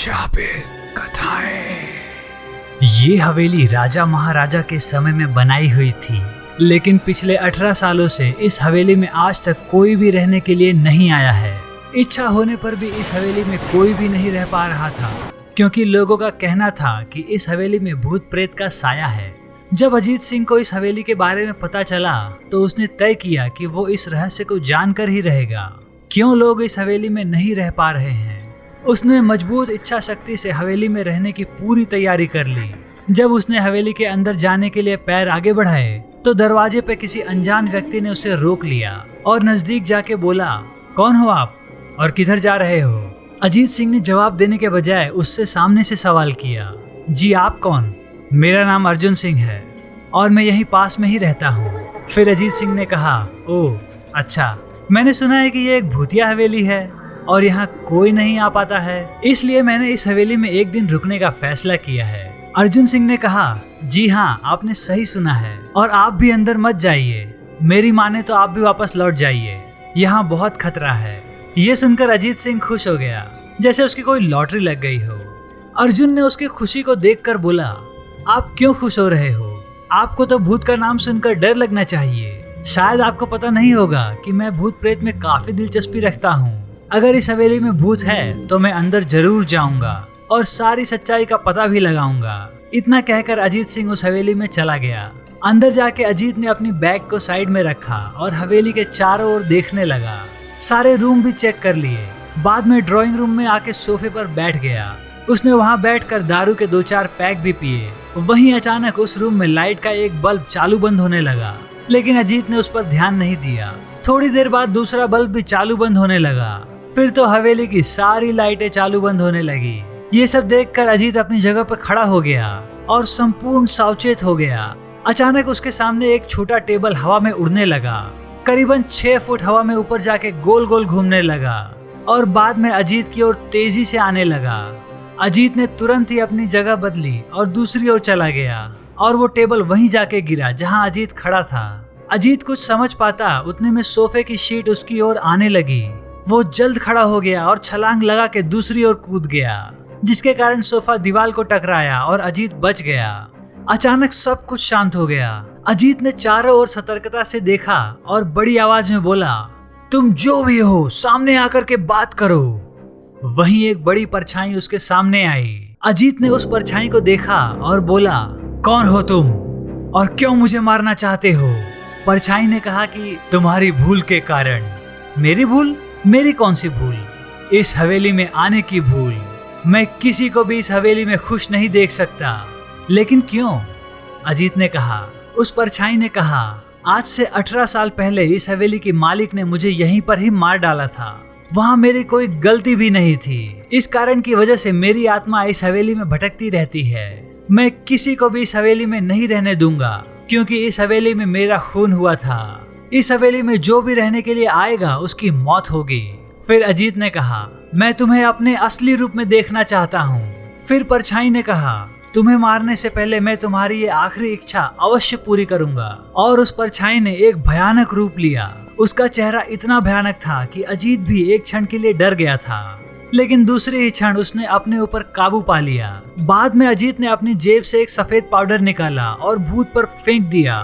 शापित कथाएं। ये हवेली राजा महाराजा के समय में बनाई हुई थी, लेकिन पिछले 18 सालों से इस हवेली में आज तक कोई भी रहने के लिए नहीं आया है। इच्छा होने पर भी इस हवेली में कोई भी नहीं रह पा रहा था, क्योंकि लोगों का कहना था कि इस हवेली में भूत प्रेत का साया है। जब अजीत सिंह को इस हवेली के बारे में पता चला तो उसने तय किया कि वो इस रहस्य को जानकर ही रहेगा, क्यों लोग इस हवेली में नहीं रह पा रहे हैं। उसने मजबूत इच्छा शक्ति से हवेली में रहने की पूरी तैयारी कर ली। जब उसने हवेली के अंदर जाने के लिए पैर आगे बढ़ाए तो दरवाजे पे किसी अनजान व्यक्ति ने उसे रोक लिया और नजदीक जाके बोला, कौन हो आप और किधर जा रहे हो? अजीत सिंह ने जवाब देने के बजाय उससे सामने से सवाल किया, जी आप कौन? मेरा नाम अर्जुन सिंह है और मैं यहीं पास में ही रहता हूँ। फिर अजीत सिंह ने कहा, ओह अच्छा, मैंने सुना है कि ये एक भूतिया हवेली है और यहाँ कोई नहीं आ पाता है, इसलिए मैंने इस हवेली में एक दिन रुकने का फैसला किया है। अर्जुन सिंह ने कहा, जी हाँ, आपने सही सुना है और आप भी अंदर मत जाइए, मेरी माने तो आप भी वापस लौट जाइए, यहाँ बहुत खतरा है। ये सुनकर अजीत सिंह खुश हो गया, जैसे उसकी कोई लॉटरी लग गई हो। अर्जुन ने उसकी खुशी को देखकर बोला, आप क्यों खुश हो रहे हो? आपको तो भूत का नाम सुनकर डर लगना चाहिए। शायद आपको पता नहीं होगा कि मैं भूत प्रेत में काफी दिलचस्पी रखता हूँ। अगर इस हवेली में भूत है तो मैं अंदर जरूर जाऊंगा और सारी सच्चाई का पता भी लगाऊंगा। इतना कहकर अजीत सिंह उस हवेली में चला गया। अंदर जाके अजीत ने अपनी बैग को साइड में रखा और हवेली के चारों ओर देखने लगा। सारे रूम भी चेक कर लिए। बाद में ड्राइंग रूम में आके सोफे पर बैठ गया। उसने वहां बैठकर दारू के 2-4 पैक भी पिए। वहीं अचानक उस रूम में लाइट का एक बल्ब चालू बंद होने लगा, लेकिन अजीत ने उस पर ध्यान नहीं दिया। थोड़ी देर बाद दूसरा बल्ब भी चालू बंद होने लगा। फिर तो हवेली की सारी लाइटें चालू बंद होने लगी। ये सब देखकर अजीत अपनी जगह पर खड़ा हो गया और संपूर्ण सावचेत हो गया। अचानक उसके सामने एक छोटा टेबल हवा में उड़ने लगा, करीबन 6 फुट हवा में ऊपर जाके गोल गोल घूमने लगा और बाद में अजीत की ओर तेजी से आने लगा। अजीत ने तुरंत ही अपनी जगह बदली और दूसरी ओर चला गया और वो टेबल वहीं जाके गिरा जहां अजीत खड़ा था। अजीत कुछ समझ पाता उतने में सोफे की शीट उसकी ओर आने लगी। वो जल्द खड़ा हो गया और छलांग लगा के दूसरी ओर कूद गया, जिसके कारण सोफा दीवार को टकराया और अजीत बच गया। अचानक सब कुछ शांत हो गया। अजीत ने चारों ओर सतर्कता से देखा और बड़ी आवाज में बोला, तुम जो भी हो सामने आकर के बात करो। वहीं एक बड़ी परछाई उसके सामने आई। अजीत ने उस परछाई को देखा और बोला, कौन हो तुम और क्यों मुझे मारना चाहते हो? परछाई ने कहा कि तुम्हारी भूल के कारण। मेरी भूल? मेरी कौन सी भूल? इस हवेली में आने की भूल। मैं किसी को भी इस हवेली में खुश नहीं देख सकता। लेकिन क्यों? अजीत ने कहा। उस परछाई ने कहा, आज से 18 साल पहले इस हवेली के मालिक ने मुझे यहीं पर ही मार डाला था। वहाँ मेरी कोई गलती भी नहीं थी। इस कारण की वजह से मेरी आत्मा इस हवेली में भटकती रहती है। मैं किसी को भी इस हवेली में नहीं रहने दूंगा, क्योंकि इस हवेली में मेरा खून हुआ था। इस हवेली में जो भी रहने के लिए आएगा उसकी मौत होगी। फिर अजीत ने कहा, मैं तुम्हें अपने असली रूप में देखना चाहता हूँ। फिर परछाई ने कहा, तुम्हें मारने से पहले मैं तुम्हारी ये आखिरी इच्छा अवश्य पूरी करूंगा। और उस परछाई ने एक भयानक रूप लिया। उसका चेहरा इतना भयानक था कि अजीत भी एक क्षण के लिए डर गया था, लेकिन दूसरे ही क्षण उसने अपने ऊपर काबू पा लिया। बाद में अजीत ने अपनी जेब से एक सफेद पाउडर निकाला और भूत पर फेंक दिया।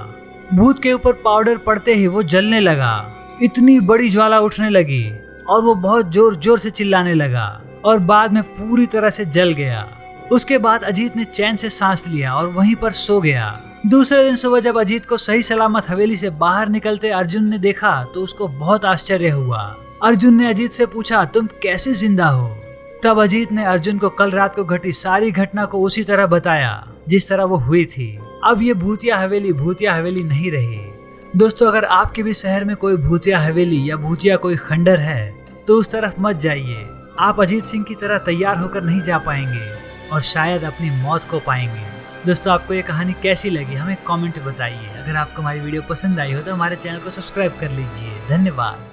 भूत के ऊपर पाउडर पड़ते ही वो जलने लगा। इतनी बड़ी ज्वाला उठने लगी और वो बहुत जोर जोर से चिल्लाने लगा और बाद में पूरी तरह से जल गया। उसके बाद अजीत ने चैन से सांस लिया और वहीं पर सो गया। दूसरे दिन सुबह जब अजीत को सही सलामत हवेली से बाहर निकलते अर्जुन ने देखा तो उसको बहुत आश्चर्य हुआ। अर्जुन ने अजीत से पूछा, तुम कैसे जिंदा हो? तब अजीत ने अर्जुन को कल रात को घटी सारी घटना को उसी तरह बताया जिस तरह वो हुई थी। अब ये भूतिया हवेली नहीं रही। दोस्तों, अगर आपके भी शहर में कोई भूतिया हवेली या भूतिया कोई खंडर है तो उस तरफ मत जाइए। आप अजीत सिंह की तरह तैयार होकर नहीं जा पाएंगे और शायद अपनी मौत को पाएंगे। दोस्तों, आपको ये कहानी कैसी लगी हमें कमेंट बताइए। अगर आपको हमारी वीडियो पसंद आई हो तो हमारे चैनल को सब्सक्राइब कर लीजिए। धन्यवाद।